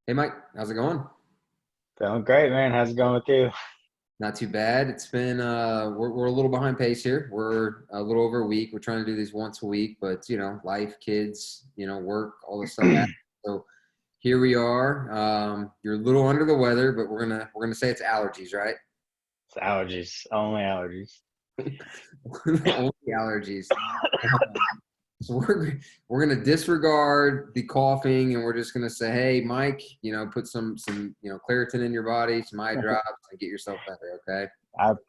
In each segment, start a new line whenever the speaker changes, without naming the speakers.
Hey Mike, how's it going?
Going great, man. How's it going with you?
Not too bad. It's been we're a little behind pace here. We're a little over a week. We're trying to do these once a week, but life, kids, work, all this stuff happens. So here we are. You're a little under the weather, but we're gonna say it's allergies, right?
It's allergies, only allergies.
Only allergies. So we're gonna disregard the coughing, and we're just gonna say, hey, Mike, put some Claritin in your body, some eye drops, and get yourself better. Okay.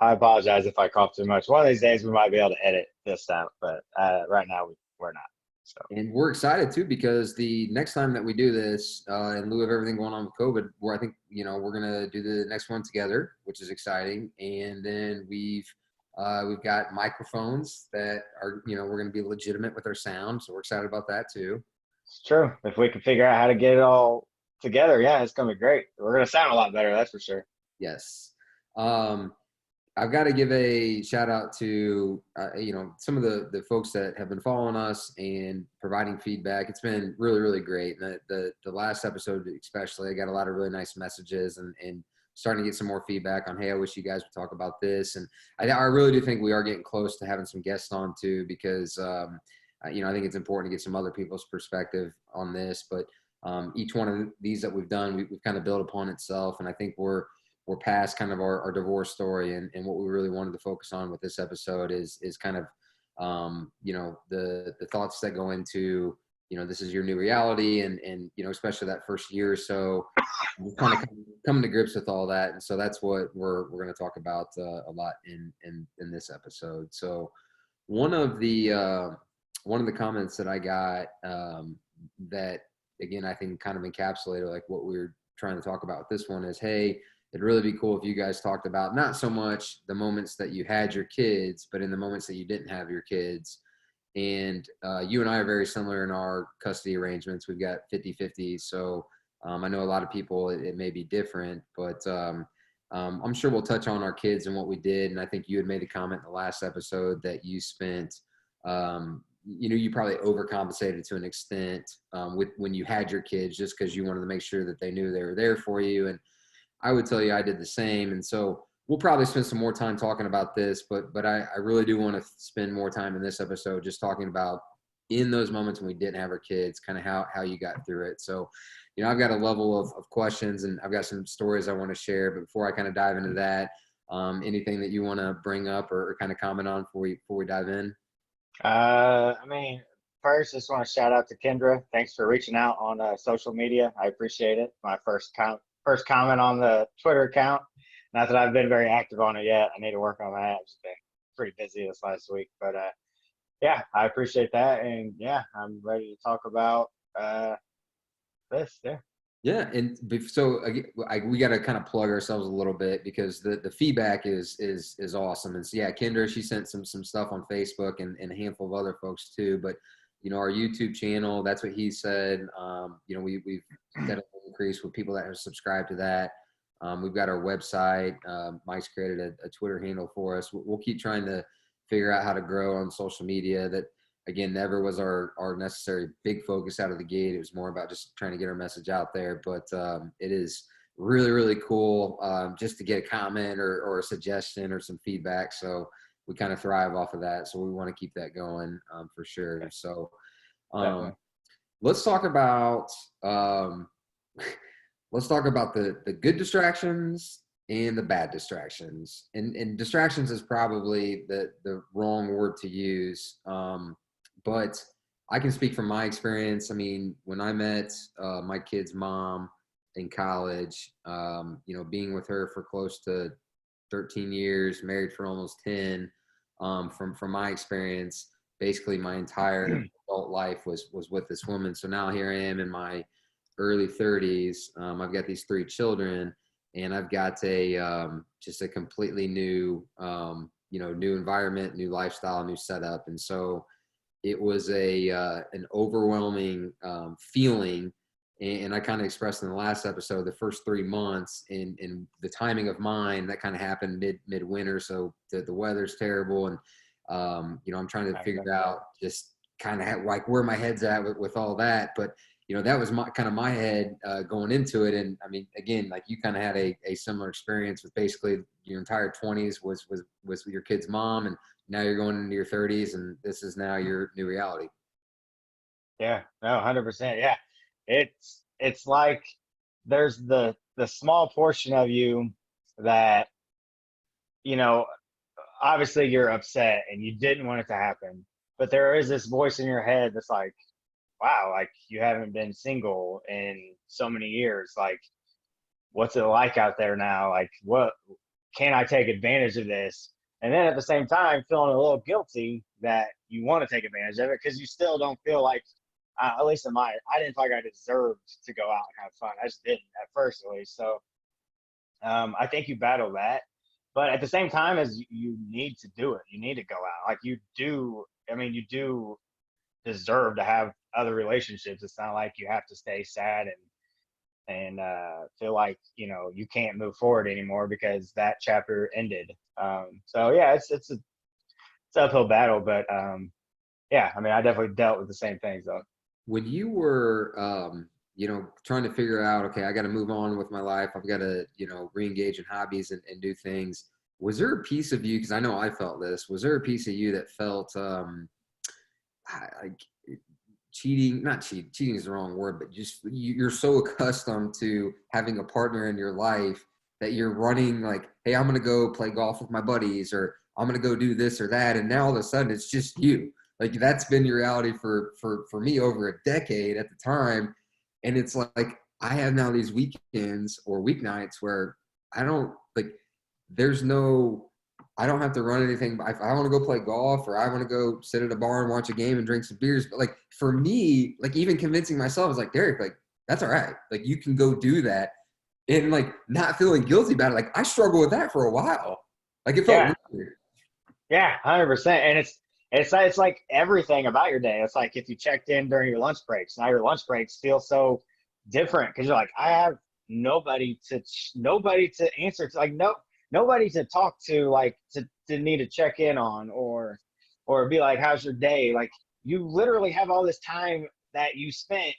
I apologize if I cough too much. One of these days we might be able to edit this out, but right now we're not. So
And we're excited too because the next time that we do this, in lieu of everything going on with COVID, where I think we're gonna do the next one together, which is exciting. And then we've got microphones that are we're gonna be legitimate with our sound, so we're excited about that too.
it's true. If we can figure out how to get it all together, yeah, it's gonna be great. We're gonna sound a lot better, that's for sure.
Yes. Um, I've got to give a shout out to some of the folks that have been following us and providing feedback. It's been really really great. And the last episode especially, I got a lot of really nice messages and starting to get some more feedback on, hey, I wish you guys would talk about this. And I really do think we are getting close to having some guests on too, because I think it's important to get some other people's perspective on this. But each one of these that we've done, we've kind of built upon itself, and I think we're past kind of our divorce story, and what we really wanted to focus on with this episode is kind of the thoughts that go into this is your new reality, and especially that first year or so, kind of coming to grips with all that. And so that's what we're going to talk about a lot in this episode. So one of the uh, one of the comments that I got, that again I think kind of encapsulated like what we were trying to talk about with this one is, hey, it'd really be cool if you guys talked about not so much the moments that you had your kids, but in the moments that you didn't have your kids. And you and I are very similar in our custody arrangements. We've got 50-50. So I know a lot of people, it may be different, but I'm sure we'll touch on our kids and what we did. And I think you had made a comment in the last episode that you spent, you probably overcompensated to an extent with when you had your kids, just because you wanted to make sure that they knew they were there for you. And I would tell you I did the same. And so we'll probably spend some more time talking about this, but I really do want to spend more time in this episode just talking about in those moments when we didn't have our kids, kind of how you got through it. So, I've got a level of questions, and I've got some stories I want to share. But before I kind of dive into that, anything that you want to bring up or kind of comment on before we dive in?
I mean, first, just want to shout out to Kendra. Thanks for reaching out on social media. I appreciate it. My first comment on the Twitter account. Not that I've been very active on it yet. I need to work on that. I've just been pretty busy this last week, but yeah, I appreciate that, and yeah, I'm ready to talk about this. Yeah.
Yeah, and so we got to kind of plug ourselves a little bit because the feedback is awesome. And so yeah, Kendra, she sent some stuff on Facebook, and a handful of other folks too. But our YouTube channel, that's what he said. We've got an increase with people that have subscribed to that. We've got our website. Mike's created a Twitter handle for us. We'll keep trying to figure out how to grow on social media. That again never was our necessary big focus out of the gate. It was more about just trying to get our message out there. But it is really really cool, just to get a comment or a suggestion or some feedback. So we kind of thrive off of that. So we want to keep that going, for sure. So um,
Definitely.
let's talk about um, let's talk about the good distractions and the bad distractions. And distractions is probably the wrong word to use. But I can speak from my experience. I mean, when I met my kid's mom in college, being with her for close to 13 years, married for almost 10, from my experience, basically my entire adult life was with this woman. So now here I am in my early 30s. I've got these three children, and I've got a just a completely new new environment, new lifestyle, new setup. And so it was an overwhelming feeling. And I kind of expressed in the last episode the first 3 months in the timing of mine that kind of happened midwinter. So the weather's terrible, and I'm trying to
I
figure
remember that.
out just kind of like where my head's at with all that. But that was my kind of my head going into it. And I mean, again, like you kind of had a similar experience with basically your entire 20s was your kid's mom, and now you're going into your 30s, and this is now your new reality.
Yeah, no, 100%. Yeah. It's like there's the small portion of you that, you know, obviously you're upset and you didn't want it to happen, but there is this voice in your head that's like, wow, like you haven't been single in so many years. Like, what's it like out there now? Like, what can I take advantage of this? And then at the same time, feeling a little guilty that you want to take advantage of it because you still don't feel like, at least in I didn't feel like I deserved to go out and have fun. I just didn't at first, at least. So I think you battle that, but at the same time, as you need to do it, you need to go out. Like you do. I mean, you do deserve to have other relationships. It's not like you have to stay sad and feel like you can't move forward anymore because that chapter ended. So yeah, it's an uphill battle, but yeah, I mean, I definitely dealt with the same things though.
When you were trying to figure out, okay, I got to move on with my life, I've got to re-engage in hobbies and do things, was there a piece of you, because I know I felt this, was there a piece of you that felt like cheating, not cheating is the wrong word, but just you're so accustomed to having a partner in your life that you're running like, hey, I'm going to go play golf with my buddies, or I'm going to go do this or that, and now all of a sudden it's just you. Like that's been your reality for me over a decade at the time. And it's like I have now these weekends or weeknights where I don't like there's no I don't have to run anything. If I want to go play golf or I want to go sit at a bar and watch a game and drink some beers, but like for me, like even convincing myself is like, Derek, like that's all right. Like you can go do that and like not feeling guilty about it. Like I struggled with that for a while. Like it felt
Yeah,
weird.
yeah, 100%. And it's like everything about your day. It's like if you checked in during your lunch breaks, now your lunch breaks feel so different because you're like, I have nobody to answer to, like nobody to talk to, like to need to check in on or be like, how's your day? Like you literally have all this time that you spent,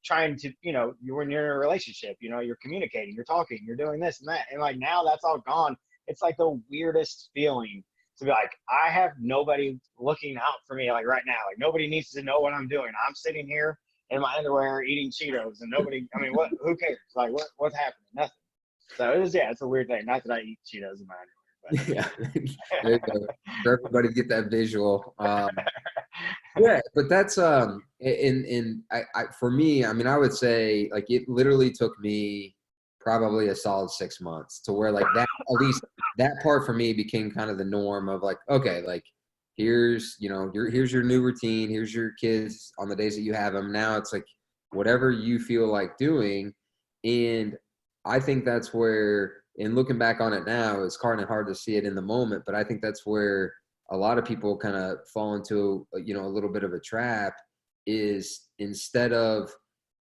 trying to, when you're in a relationship, you're communicating, you're talking, you're doing this and that. And like now that's all gone. It's like the weirdest feeling to be like, I have nobody looking out for me like right now. Like nobody needs to know what I'm doing. I'm sitting here in my underwear eating Cheetos and nobody, I mean, who cares? Like what's happening? Nothing. So it's a weird thing. Not that I eat Cheetos in my underwear,
Yeah. There you go. For everybody to get that visual. Yeah, but that's in for me, I mean, I would say like it literally took me probably a solid 6 months to where like that at least that part for me became kind of the norm of like, okay, like here's here's your new routine, here's your kids on the days that you have them. Now it's like whatever you feel like doing. And I think that's where, in looking back on it now, it's kind of hard to see it in the moment, but I think that's where a lot of people kind of fall into a little bit of a trap, is instead of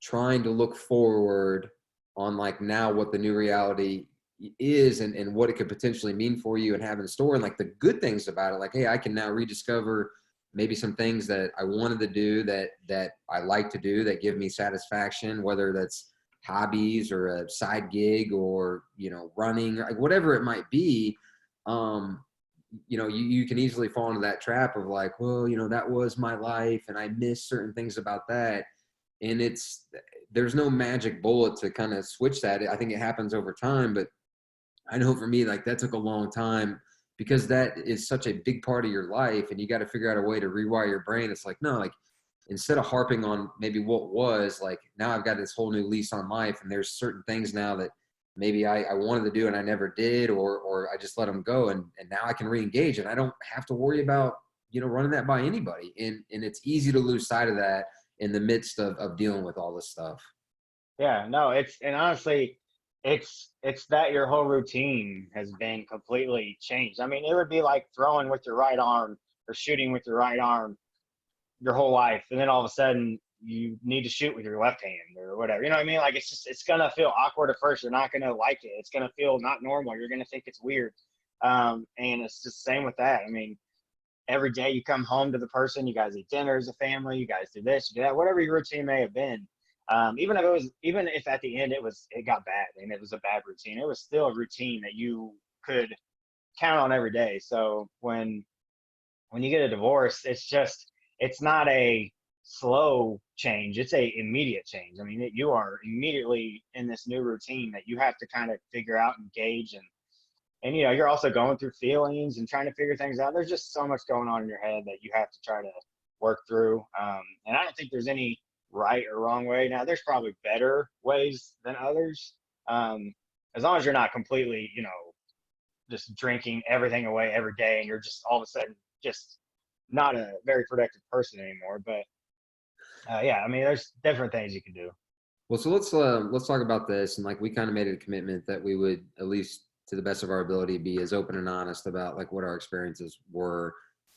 trying to look forward on like now what the new reality is and what it could potentially mean for you and have in store and like the good things about it, like, hey, I can now rediscover maybe some things that I wanted to do that I like to do that give me satisfaction, whether that's hobbies or a side gig or running, like whatever it might be. You can easily fall into that trap of like, well, that was my life and I miss certain things about that. And there's no magic bullet to kind of switch that. I think it happens over time, but I know for me, like that took a long time because that is such a big part of your life and you got to figure out a way to rewire your brain. It's like, no, like instead of harping on maybe what was, like now I've got this whole new lease on life and there's certain things now that maybe I wanted to do and I never did, or I just let them go. And now I can re-engage and I don't have to worry about, running that by anybody. And it's easy to lose sight of that in the midst of dealing with all this stuff.
Yeah, no, and honestly, it's that your whole routine has been completely changed. I mean, it would be like throwing with your right arm or shooting with your right arm your whole life, and then all of a sudden you need to shoot with your left hand or whatever. You know what I mean? Like it's gonna feel awkward at first. You're not gonna like it. It's gonna feel not normal. You're gonna think it's weird. And it's just the same with that. I mean, every day you come home to the person, you guys eat dinner as a family, you guys do this, you do that, whatever your routine may have been. Even if at the end it got bad and it was a bad routine, it was still a routine that you could count on every day. So when you get a divorce, it's not a slow change, it's a immediate change. I mean, you are immediately in this new routine that you have to kind of figure out and gauge, and you're also going through feelings and trying to figure things out. There's just so much going on in your head that you have to try to work through. And I don't think there's any right or wrong way. Now, there's probably better ways than others. As long as you're not completely, just drinking everything away every day and you're just all of a sudden just not a very productive person anymore. But yeah, I mean, there's different things you can do.
Well, so let's talk about this. And like we kind of made a commitment that we would, at least to the best of our ability, be as open and honest about like what our experiences were.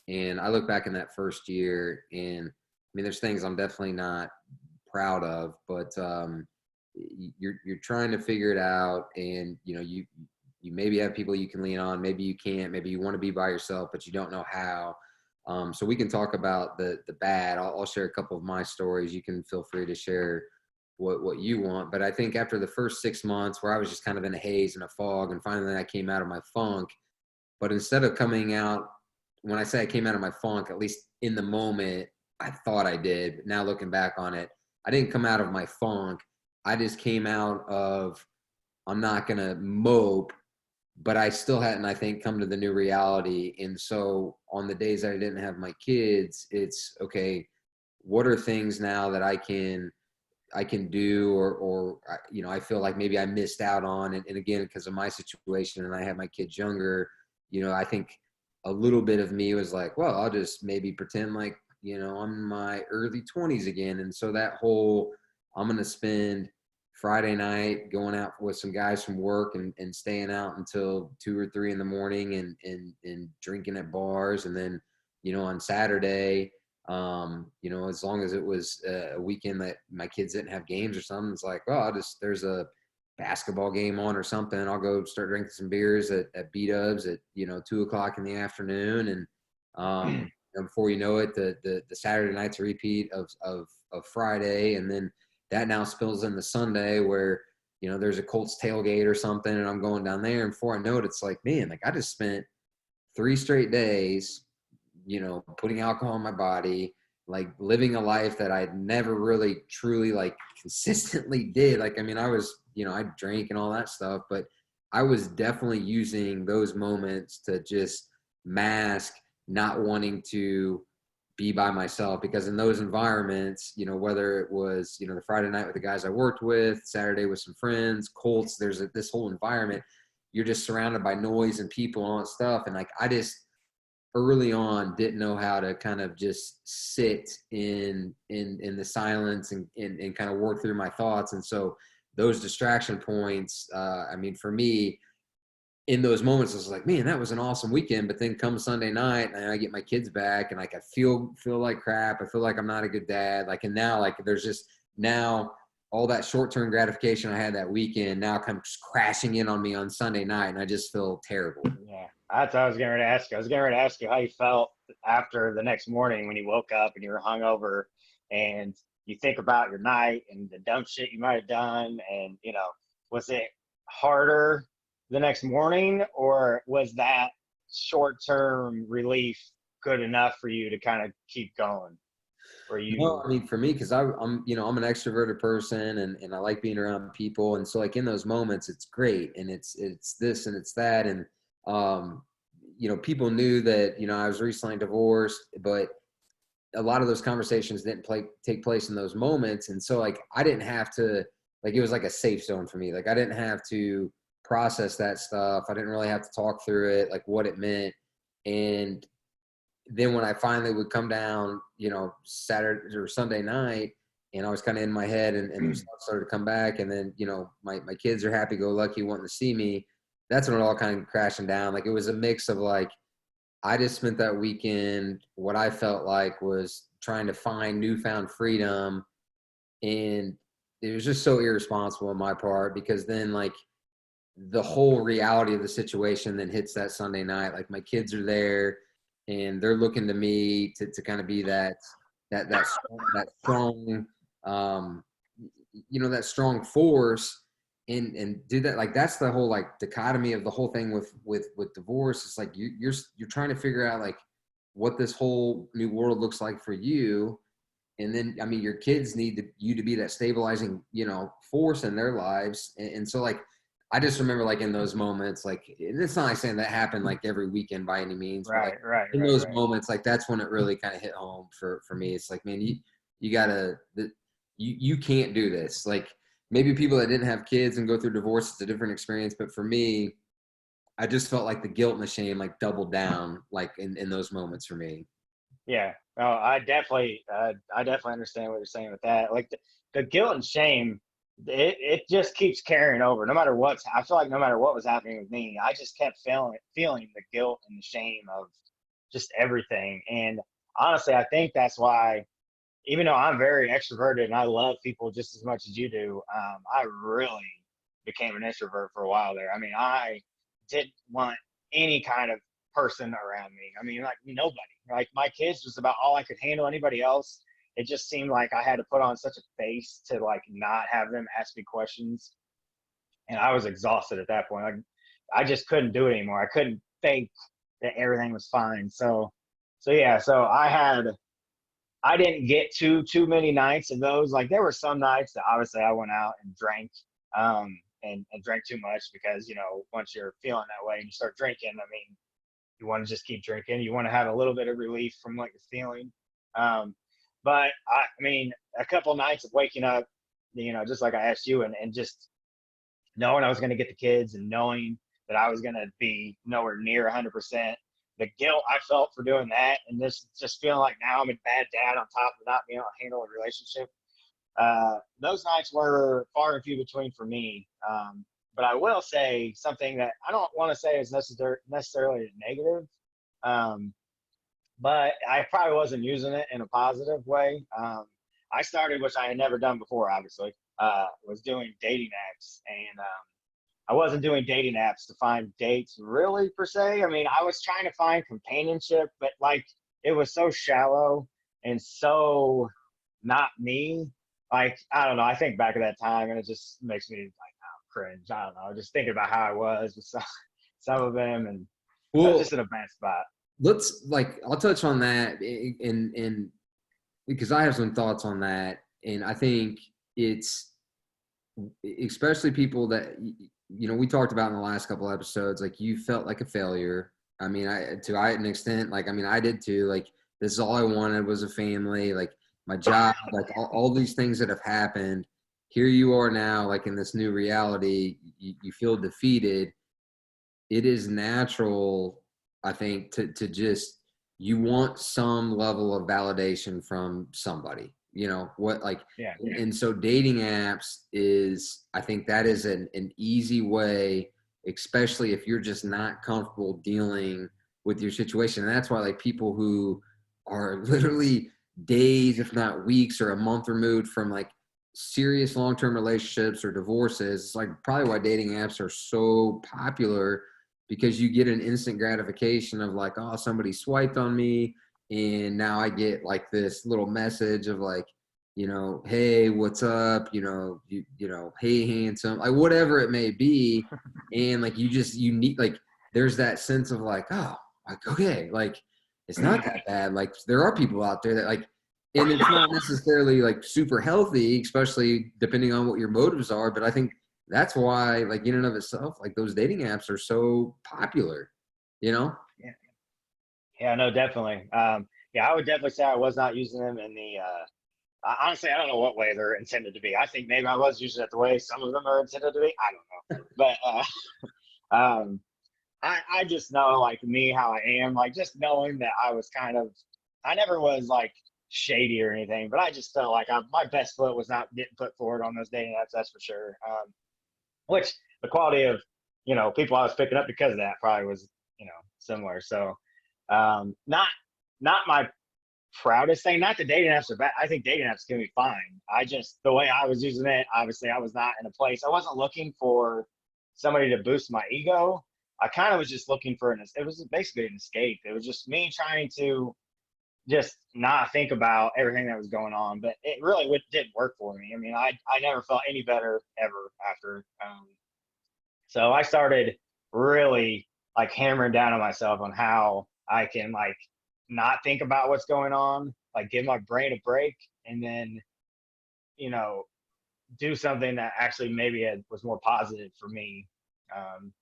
And I look back in that first year, and I mean, there's things I'm definitely not proud of, but you're trying to figure it out, and you maybe have people you can lean on, maybe you can't, maybe you want to be by yourself, but you don't know how. So we can talk about the bad. I'll share a couple of my stories. You can feel free to share what you want. But I think after the first 6 months where I was just kind of in a haze and a fog, and finally I came out of my funk, but instead of coming out, when I say I came out of my funk, at least in the moment, I thought I did. But now looking back on it, I didn't come out of my funk. I just came out of, I'm not going to mope, but I still hadn't, I think, come to the new reality. And so on the days that I didn't have my kids, it's okay, what are things now that I can do, or I feel like maybe I missed out on. And again, because of my situation and I had my kids younger, I think a little bit of me was like, well, I'll just maybe pretend like, I'm in my early 20s again. And so that whole, I'm going to spend Friday night going out with some guys from work and staying out until 2 or 3 in the morning and drinking at bars. And then, on Saturday, as long as it was a weekend that my kids didn't have games or something, it's like, oh, there's a basketball game on or something. I'll go start drinking some beers at B-Dubs at, 2:00 in the afternoon. And, before you know it, the Saturday night's a repeat of Friday. And then that now spills into Sunday where, there's a Colts tailgate or something, and I'm going down there. And before I know it, it's like, man, like I just spent 3 straight days, putting alcohol in my body, like living a life that I never really truly like consistently did. Like, I mean, I was, I drank and all that stuff, but I was definitely using those moments to just mask not wanting to be by myself, because in those environments, whether it was, the Friday night with the guys I worked with, Saturday with some friends, Colts, there's this whole environment, you're just surrounded by noise and people and all that stuff. And like, I just early on didn't know how to kind of just sit in the silence and kind of work through my thoughts. And so those distraction points, I mean, for me, in those moments, I was like, man, that was an awesome weekend. But then come Sunday night and I get my kids back and like, I feel like crap. I feel like I'm not a good dad. Like, and now like, there's just now all that short-term gratification I had that weekend now kind of just crashing in on me on Sunday night. And I just feel terrible.
Yeah, that's what I was getting ready to ask you. I was getting ready to ask you how you felt after the next morning when you woke up and you were hungover and you think about your night and the dumb shit you might have done. And, was it harder the next morning, or was that short-term relief good enough for you to kind of keep going?
No, I mean, for me, because I'm I'm an extroverted person, and I like being around people. And so like in those moments, it's great. And it's this and it's that. And, people knew that, I was recently divorced, but a lot of those conversations didn't take place in those moments. And so like, I didn't have to, like, it was like a safe zone for me. Like I didn't have to process that stuff. I didn't really have to talk through it, like what it meant. And then when I finally would come down, Saturday or Sunday night, and I was kind of in my head and the stuff started to come back. And then, my kids are happy go lucky wanting to see me. That's when it all kind of crashing down. Like it was a mix of like, I just spent that weekend, what I felt like was trying to find newfound freedom. And it was just so irresponsible on my part, because then like the whole reality of the situation then hits that Sunday night. Like my kids are there and they're looking to me to kind of be that strong, that strong force and do that. Like, that's the whole like dichotomy of the whole thing with divorce. It's like you're trying to figure out like what this whole new world looks like for you. And then, I mean, your kids need you to be that stabilizing, force in their lives. And so like, I just remember like in those moments, like, and it's not like saying that happened like every weekend by any means, but like in those moments, like that's when it really kind of hit home for me. It's like, man, you gotta, you can't do this. Like, maybe people that didn't have kids and go through divorce, it's a different experience. But for me, I just felt like the guilt and the shame like doubled down like in those moments for me.
Yeah. Oh, I definitely understand what you're saying with that. Like the guilt and shame, it just keeps carrying over. I feel like no matter what was happening with me, I just kept feeling the guilt and the shame of just everything. And honestly, I think that's why, even though I'm very extroverted and I love people just as much as you do, I really became an introvert for a while there. I mean, I didn't want any kind of person around me. I mean, like nobody. Like my kids was about all I could handle. Anybody else, it just seemed like I had to put on such a face to like not have them ask me questions, and I was exhausted at that point. Like I just couldn't do it anymore. I couldn't fake that everything was fine. So yeah. So I didn't get too many nights of those. Like there were some nights that obviously I went out and drank, and drank too much because once you're feeling that way and you start drinking, I mean, you want to just keep drinking. You want to have a little bit of relief from what you're feeling. But I mean, a couple nights of waking up, just like I asked you, and just knowing I was going to get the kids and knowing that I was going to be nowhere near 100%. The guilt I felt for doing that, and this just feeling like now I'm a bad dad on top of not being able to handle a relationship. Those nights were far and few between for me. But I will say something that I don't want to say is necessarily negative, but I probably wasn't using it in a positive way. I started, which I had never done before, obviously, was doing dating apps. And I wasn't doing dating apps to find dates really per se. I mean, I was trying to find companionship, but like it was so shallow and so not me. Like, I don't know. I think back at that time and it just makes me like cringe. I don't know. Just thinking about how I was with some of them, and I was
Well,
just in a bad spot.
I'll touch on that in because I have some thoughts on that. And I think it's especially people that, we talked about in the last couple episodes, like you felt like a failure. I mean, to an extent, like, I mean, I did too. Like, this is all I wanted was a family, like my job, like all these things that have happened. Here you are now, like in this new reality, you feel defeated. It is natural, I think, to just, you want some level of validation from somebody,
Yeah.
and so dating apps is, I think that is an easy way, especially if you're just not comfortable dealing with your situation. And that's why like people who are literally days, if not weeks or a month removed from like serious long-term relationships or divorces, it's like probably why dating apps are so popular, because you get an instant gratification of like, oh, somebody swiped on me, and now I get like this little message of like, hey, what's up? Hey, handsome, like whatever it may be. And like, you need, like, there's that sense of like, oh, like, okay, like it's not that bad. Like there are people out there that like, and it's not necessarily like super healthy, especially depending on what your motives are. But I think that's why, like in and of itself, like those dating apps are so popular,
Yeah. Yeah, no, definitely. Yeah, I would definitely say I was not using them in the honestly, I don't know what way they're intended to be. I think maybe I was using it the way some of them are intended to be. I don't know. But I just know, like me, how I am. Like just knowing that I was I never was like shady or anything, but I just felt like my best foot was not getting put forward on those dating apps. That's for sure. Which the quality of, people I was picking up because of that probably was, similar. So, not my proudest thing. Not that dating apps are bad. I think dating apps can be fine. The way I was using it, obviously I was not in a place. I wasn't looking for somebody to boost my ego. I kind of was just looking for it was basically an escape. It was just me trying to just not think about everything that was going on. But it really didn't work for me. I mean, I never felt any better ever after. So I started really like hammering down on myself on how I can like not think about what's going on, like give my brain a break, and then, you know, do something that actually maybe was more positive for me, um,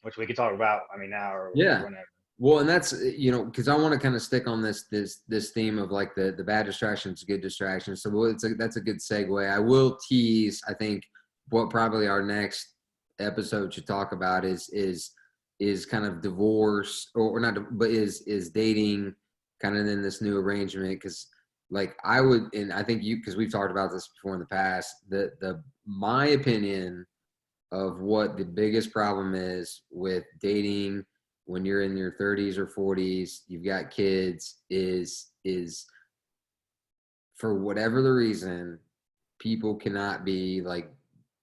which we could talk about. I mean, now or
Yeah.
whenever.
Well, and that's, because I want to kind of stick on this theme of like the bad distractions, good distractions. So that's a good segue. I will tease, I think, what probably our next episode should talk about is kind of divorce, or not, but is dating kind of in this new arrangement. Because like I would, and I think you, because we've talked about this before in the past, the my opinion of what the biggest problem is with dating when you're in your 30s or 40s, you've got kids, is for whatever the reason, people cannot be like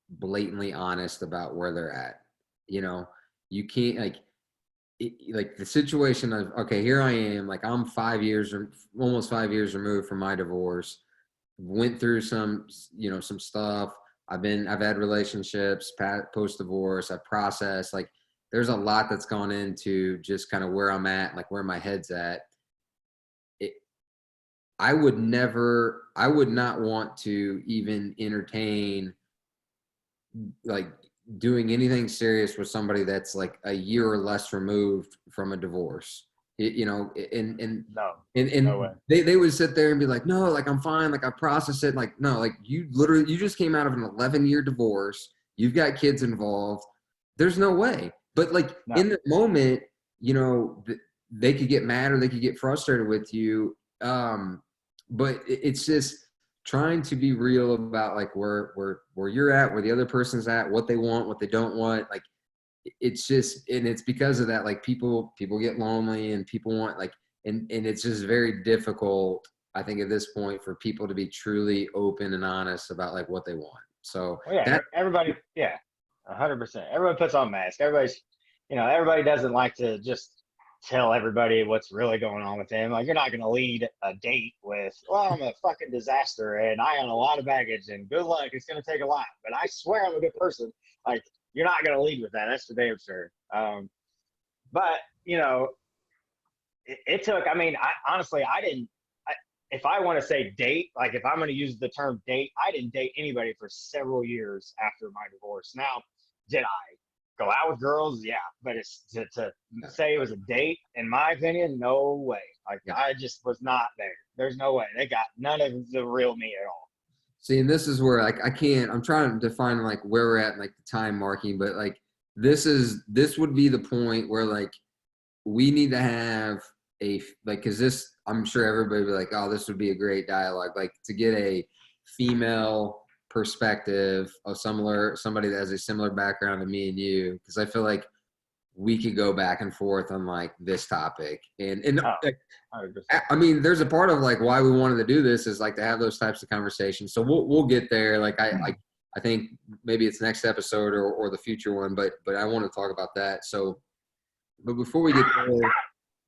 blatantly honest about where they're at. You know, you can't like the situation of, okay, here I am, like I'm 5 years or almost 5 years removed from my divorce, went through some stuff. I've had relationships post divorce. I processed, like there's a lot that's gone into just kind of where I'm at, like where my head's at. It, I would not want to even entertain like doing anything serious with somebody that's like a year or less removed from a divorce. And
No,
and
no way.
and they would sit there and be like, no, like I'm fine, like I process it, like no, like you just came out of an 11-year divorce, you've got kids involved, there's no way. But like
No.
in the moment, they could get mad or they could get frustrated with you, but it's just trying to be real about like where you're at, where the other person's at, what they want, what they don't want. Like it's just, and it's because of that, like people get lonely and people want like, and it's just very difficult, I think, at this point for people to be truly open and honest about like what they want. So
Well, yeah,
that,
everybody, yeah, 100%. Everyone puts on masks. Everybody doesn't like to just tell everybody what's really going on with them. Like, you're not going to lead a date with, well, I'm a fucking disaster and I own a lot of baggage and good luck. It's going to take a lot, but I swear I'm a good person. Like, you're not going to lead with that. That's for damn sure. But, it took, I mean, honestly, if I want to say date, like if I'm going to use the term date, I didn't date anybody for several years after my divorce. Now, did I go out with girls? Yeah, but it's to say it was a date, in my opinion, no way. Like
yeah.
I just was not there. There's no way. They got none of the real me at all.
See, and this is where like I'm trying to define like where we're at, like the time marking, but like this would be the point where like we need to have because this, I'm sure everybody would be like, oh, this would be a great dialogue, like to get a female perspective of somebody that has a similar background to me and you, because I feel like we could go back and forth on like this topic. And
Oh,
like,
100%.
I mean, there's a part of like why we wanted to do this is like to have those types of conversations. So we'll get there. Like I think maybe it's next episode or the future one, but I want to talk about that. So, but before we get there,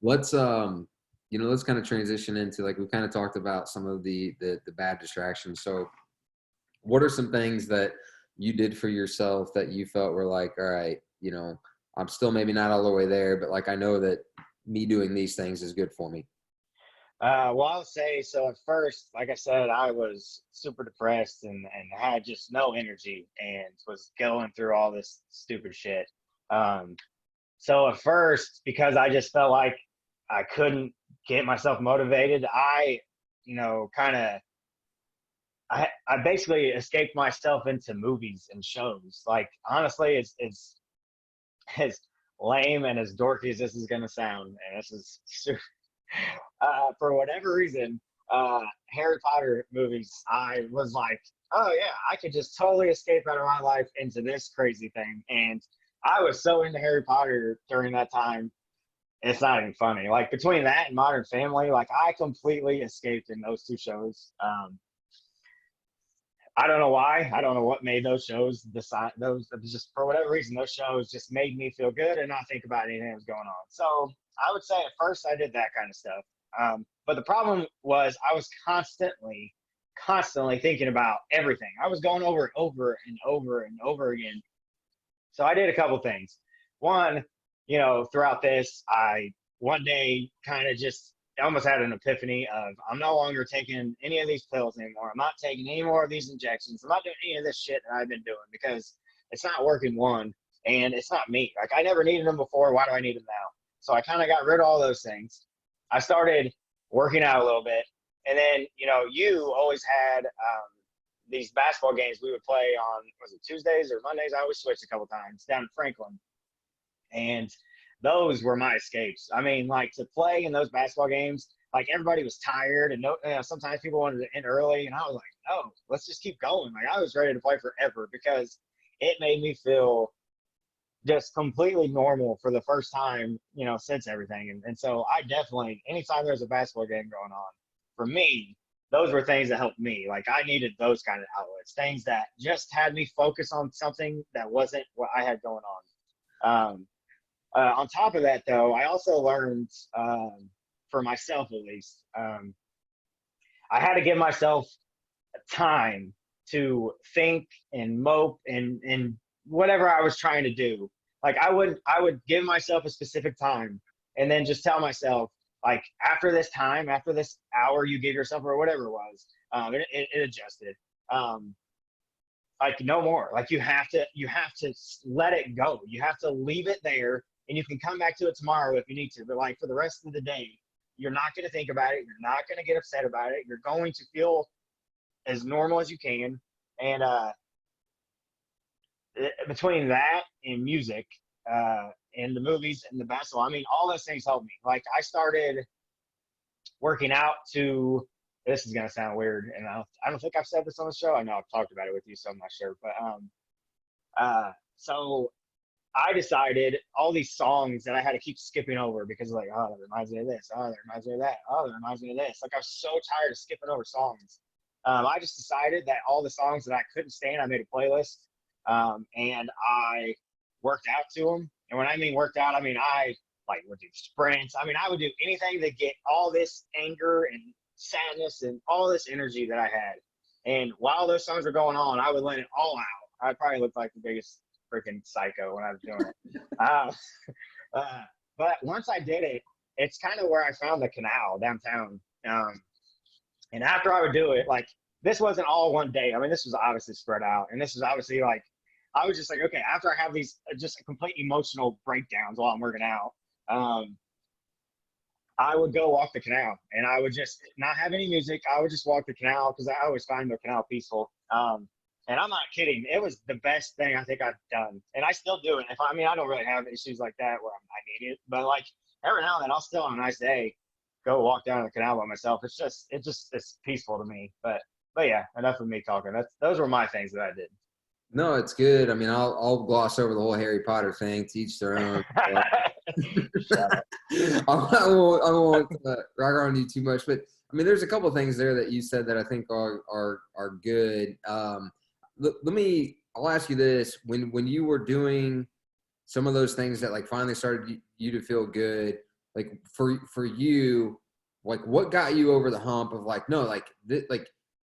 let's let's kind of transition into, like, we kind of talked about some of the bad distractions. So what are some things that you did for yourself that you felt were like, all right, I'm still maybe not all the way there, but like I know that me doing these things is good for me.
Well, I'll say so. At first, like I said, I was super depressed and had just no energy and was going through all this stupid shit. Um, so at first, because I just felt like I couldn't get myself motivated, kind of, I basically escaped myself into movies and shows. Like honestly, it's as lame and as dorky as this is gonna sound, and this is for whatever reason, Harry Potter movies, I was like, oh yeah, I could just totally escape out of my life into this crazy thing. And I was so into Harry Potter during that time. It's not even funny. Like between that and Modern Family, like I completely escaped in those two shows. I don't know why. I don't know what made those shows decide those, just for whatever reason, those shows just made me feel good and not think about anything that was going on. So I would say at first I did that kind of stuff. But the problem was I was constantly thinking about everything. I was going over and over and over and over again. So I did a couple things. One, throughout this, I one day kind of just almost had an epiphany of I'm no longer taking any of these pills anymore. I'm not taking any more of these injections. I'm not doing any of this shit that I've been doing because it's not working, one, and it's not me. Like, I never needed them before. Why do I need them now? So I kind of got rid of all those things. I started working out a little bit. And then, you always had these basketball games we would play on, was it Tuesdays or Mondays? I always switched a couple times down in Franklin. And those were my escapes. I mean, like, to play in those basketball games, like, everybody was tired, and sometimes people wanted to end early, and I was like, no, let's just keep going. Like, I was ready to play forever because it made me feel just completely normal for the first time, since everything. And so I definitely, anytime there's a basketball game going on, for me, those were things that helped me. Like, I needed those kind of outlets, things that just had me focus on something that wasn't what I had going on. On top of that, though, I also learned, for myself at least, I had to give myself time to think and mope and whatever I was trying to do. Like, I would give myself a specific time and then just tell myself, like, after this time, after this hour you give yourself or whatever it was, it adjusted. Like, no more. Like, you have to let it go. You have to leave it there, and you can come back to it tomorrow if you need to. But, like, for the rest of the day, you're not going to think about it. You're not going to get upset about it. You're going to feel as normal as you can. And between that and music, and the movies and the basketball, I mean, all those things helped me. Like, I started working out to, this is going to sound weird, and I don't think I've said this on the show. I know I've talked about it with you, so I'm not sure. But so I decided all these songs that I had to keep skipping over because, like, oh, that reminds me of this. Oh, that reminds me of that. Oh, that reminds me of this. Like, I was so tired of skipping over songs. I just decided that all the songs that I couldn't stand, I made a playlist, and I worked out to them. And when I mean worked out, I mean I would do sprints. I mean, I would do anything to get all this anger and sadness and all this energy that I had. And while those songs were going on, I would let it all out. I probably looked like the biggest freaking psycho when I was doing it. But once I did it, it's kind of where I found the canal downtown. And after I would do it, like, this wasn't all one day. I mean, this was obviously spread out. And this was obviously, like, I was just like, okay, after I have these just complete emotional breakdowns while I'm working out, I would go walk the canal, and I would just not have any music. I would just walk the canal because I always find the canal peaceful. And I'm not kidding. It was the best thing I think I've done. And I still do it. I don't really have issues like that where I need it. But, like, every now and then I'll still, on a nice day, go walk down the canal by myself. It's peaceful to me. But yeah, enough of me talking. Those were my things that I did.
No, it's good. I mean, I'll gloss over the whole Harry Potter thing. To each their own. I won't rag on you too much, but I mean, there's a couple of things there that you said that I think are good. I'll ask you this: when you were doing some of those things that, like, finally started you to feel good, like, for you, like, what got you over the hump of, like, no, like,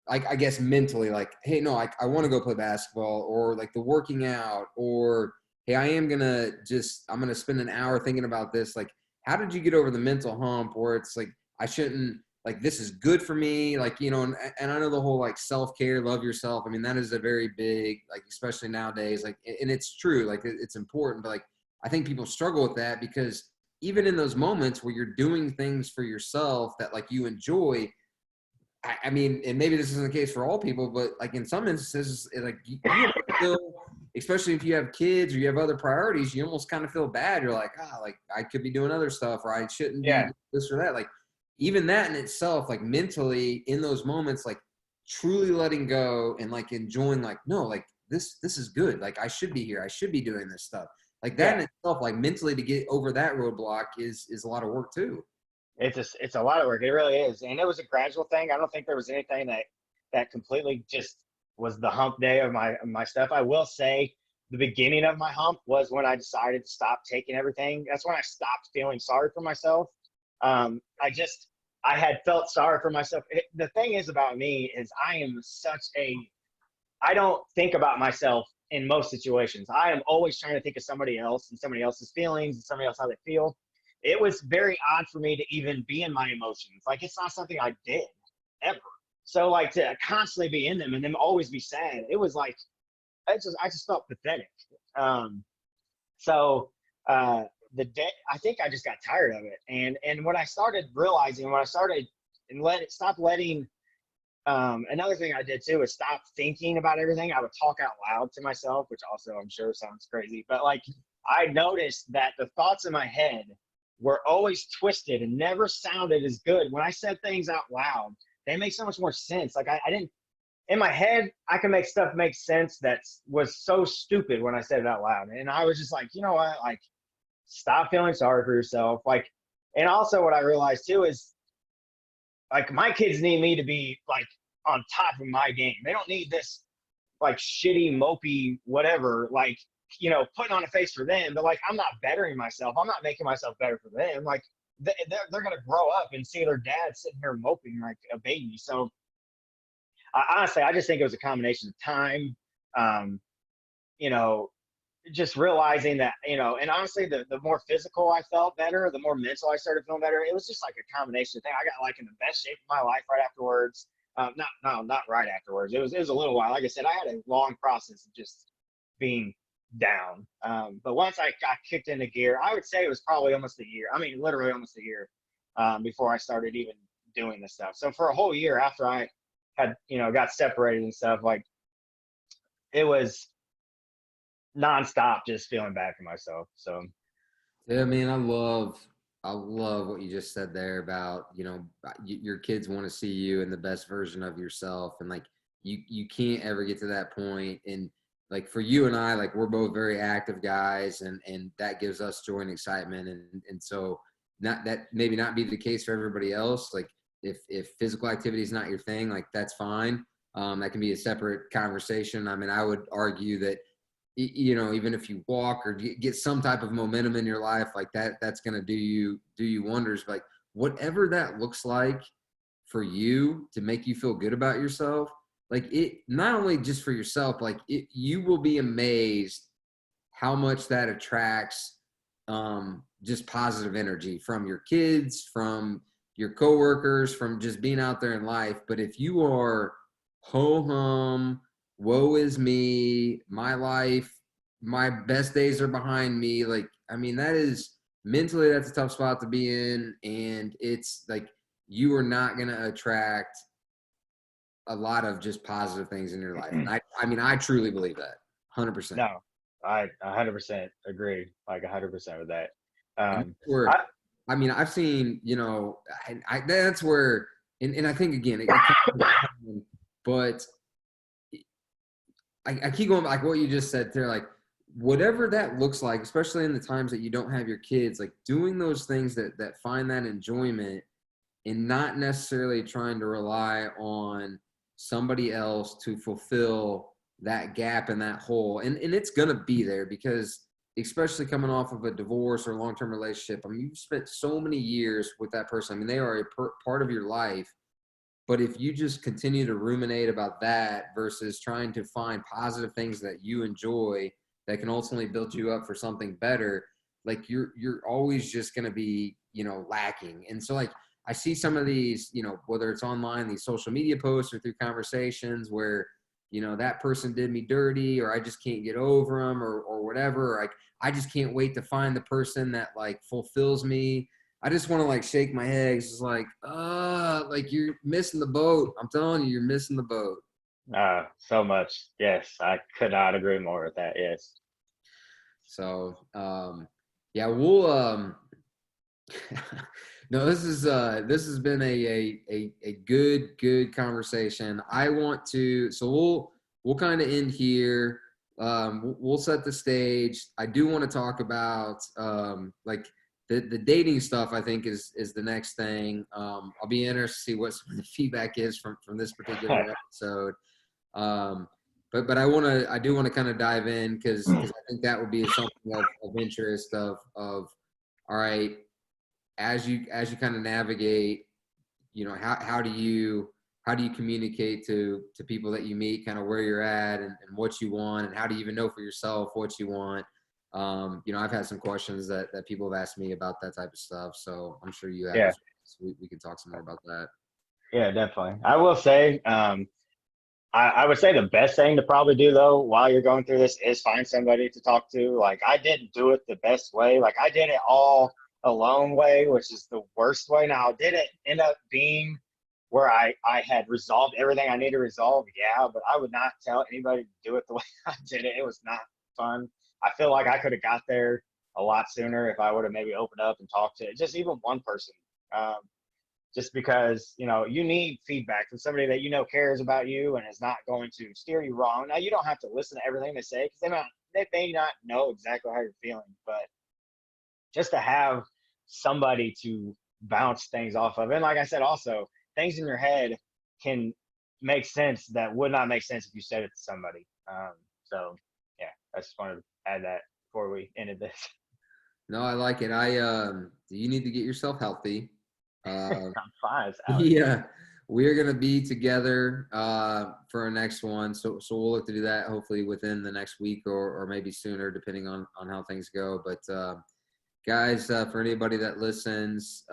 I guess mentally, like, hey, no, I want to go play basketball, or like the working out, or hey, I'm going to spend an hour thinking about this. Like, how did you get over the mental hump where it's like, I shouldn't, like, this is good for me. Like, and I know the whole, like, self-care, love yourself. I mean, that is a very big, like, especially nowadays, like, and it's true, like, it's important, but, like, I think people struggle with that because even in those moments where you're doing things for yourself that, like, you enjoy, I mean, and maybe this isn't the case for all people, but, like, in some instances, like, you feel, especially if you have kids or you have other priorities, you almost kind of feel bad. You're like, like, I could be doing other stuff, or I shouldn't be this or that. Like, even that in itself, like, mentally in those moments, like, truly letting go and, like, enjoying, like, no, like, this is good. Like, I should be here. I should be doing this stuff. Like, that in itself, like, mentally to get over that roadblock is a lot of work too.
It's a lot of work. It really is. And it was a gradual thing. I don't think there was anything that completely just was the hump day of my stuff. I will say the beginning of my hump was when I decided to stop taking everything. That's when I stopped feeling sorry for myself. I I had felt sorry for myself. The thing is about me is I don't think about myself in most situations. I am always trying to think of somebody else and somebody else's feelings and somebody else how they feel. It was very odd for me to even be in my emotions. Like, it's not something I did ever. So like to constantly be in them and them always be sad, it was like I just felt pathetic. Um, so the day I think I just got tired of it, and what I started realizing when I started and stop letting another thing I did too is stop thinking about everything. I would talk out loud to myself, which also I'm sure sounds crazy, but like I noticed that the thoughts in my head were always twisted and never sounded as good when I said things out loud. They make so much more sense. Like I didn't in my head, I can make stuff make sense that was so stupid when I said it out loud. And I was just like, you know what? Like, stop feeling sorry for yourself. Like, and also what I realized too is like my kids need me to be like on top of my game. They don't need this like shitty, mopey, whatever, like, you know, putting on a face for them. But like, I'm not bettering myself. I'm not making myself better for them. Like, they're going to grow up and see their dad sitting here moping like a baby. So, honestly, I just think it was a combination of time, um, you know, just realizing that, you know, and honestly, the more physical I felt better, the more mental I started feeling better. It was just like a combination thing. I got like in the best shape of my life right afterwards. Not right afterwards. It was a little while. Like I said, I had a long process of just being down. But once I got kicked into gear, I would say it was probably almost a year. I mean, literally almost a year before I started even doing this stuff. So for a whole year after I had, you know, got separated and stuff, like it was nonstop just feeling bad for myself. So
Yeah, man, I love what you just said there about, you know, your kids want to see you in the best version of yourself. And like, you can't ever get to that point. And like for you and I, like we're both very active guys and that gives us joy and excitement. And so not that maybe not be the case for everybody else. Like if physical activity is not your thing, like that's fine. That can be a separate conversation. I mean, I would argue that you know, even if you walk or get some type of momentum in your life like that, that's going to do you wonders. Like whatever that looks like for you to make you feel good about yourself, like it, not only just for yourself, like you will be amazed how much that attracts just positive energy from your kids, from your coworkers, from just being out there in life. But if you are ho hum, woe is me, my life, my best days are behind me, like I mean that is mentally that's a tough spot to be in, and it's like you are not going to attract a lot of just positive things in your life. And I mean, I truly believe that 100%.
no, I 100% agree, like 100% with that.
And that's
I,
where, I mean, I've seen, you know, that's where, and I think again, but I keep going like what you just said there, like whatever that looks like, especially in the times that you don't have your kids, like doing those things that find that enjoyment and not necessarily trying to rely on somebody else to fulfill that gap and that hole. And it's going to be there because especially coming off of a divorce or long-term relationship, I mean, you've spent so many years with that person. I mean, they are a part of your life. But if you just continue to ruminate about that versus trying to find positive things that you enjoy that can ultimately build you up for something better, like you're always just going to be, you know, lacking. And so like I see some of these, you know, whether it's online, these social media posts or through conversations where, you know, that person did me dirty or I just can't get over them or whatever. Or like, I just can't wait to find the person that like fulfills me. I just want to like shake my head. It's just like you're missing the boat. I'm telling you, you're missing the boat.
so much. Yes, I could not agree more with that. Yes.
So, yeah, we'll, no, this has been a good conversation. I want to, so we'll kind of end here. We'll set the stage. I do want to talk about, like the dating stuff. I think is the next thing. I'll be interested to see what some of the feedback is from this particular episode. But I do want to kind of dive in because I think that would be something of interest of all right, as you kind of navigate how do you communicate to people that you meet, kind of where you're at and what you want, and how do you even know for yourself what you want? I've had some questions that people have asked me about that type of stuff, so I'm sure you have.
Yeah.
So we can talk some more about that.
Yeah, definitely. I will say, I would say the best thing to probably do though while you're going through this is find somebody to talk to. Like I didn't do it the best way. Like I did it all alone way, which is the worst way. Now, did it end up being where I had resolved everything I needed to resolve? Yeah, but I would not tell anybody to do it the way I did it. It was not fun. I feel like I could have got there a lot sooner if I would have maybe opened up and talked to just even one person. Um, just because you need feedback from somebody that cares about you and is not going to steer you wrong. Now you don't have to listen to everything they say because they may not know exactly how you're feeling, but just to have somebody to bounce things off of. And like I said, also things in your head can make sense that would not make sense if you said it to somebody. So yeah, I just wanted to add that before we ended this.
No, I like it. You need to get yourself healthy.
I'm fine.
Yeah, we're gonna be together for our next one, so we'll look to do that hopefully within the next week or maybe sooner, depending on how things go. But guys, for anybody that listens,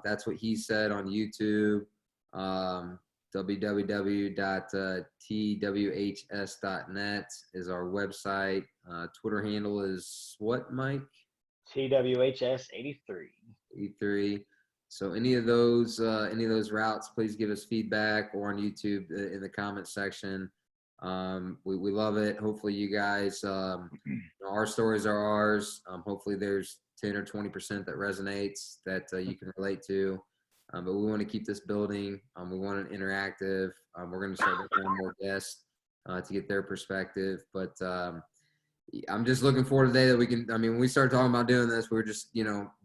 that's what he said on YouTube. www.twhs.net is our website. Twitter handle is what, Mike?
TWHS 83.
83. So any of those routes, please give us feedback, or on YouTube in the comment section. We love it. Hopefully you guys, our stories are ours. Hopefully there's 10 or 20% that resonates that you can relate to. But we want to keep this building. We want it interactive. We're going to start bringing on more guests to get their perspective. But I'm just looking forward to the day that we can. I mean, when we started talking about doing this, we were just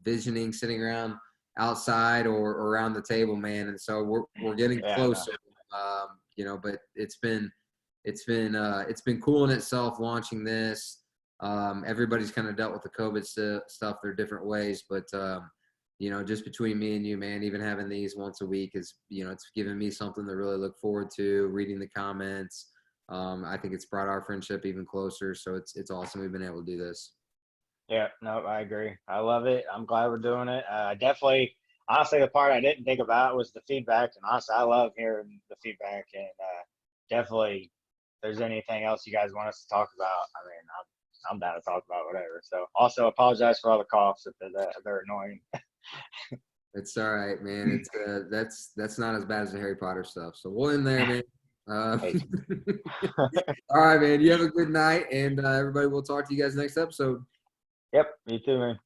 visioning sitting around outside or around the table, man. And so we're getting closer. But it's been cool in itself launching this. Everybody's kind of dealt with the COVID stuff their different ways, but just between me and you, man, even having these once a week is, it's given me something to really look forward to. Reading the comments, I think it's brought our friendship even closer. So it's awesome we've been able to do this.
Yeah, no, I agree. I love it. I'm glad we're doing it. Definitely, honestly, the part I didn't think about was the feedback. And honestly, I love hearing the feedback. And definitely, if there's anything else you guys want us to talk about, I mean, I'm down to talk about whatever. So also apologize for all the coughs if they're annoying.
It's all right, man. It's that's not as bad as the Harry Potter stuff. So we'll end there, man. All right, man. You have a good night, and everybody, we'll talk to you guys next episode.
Yep, me too, man.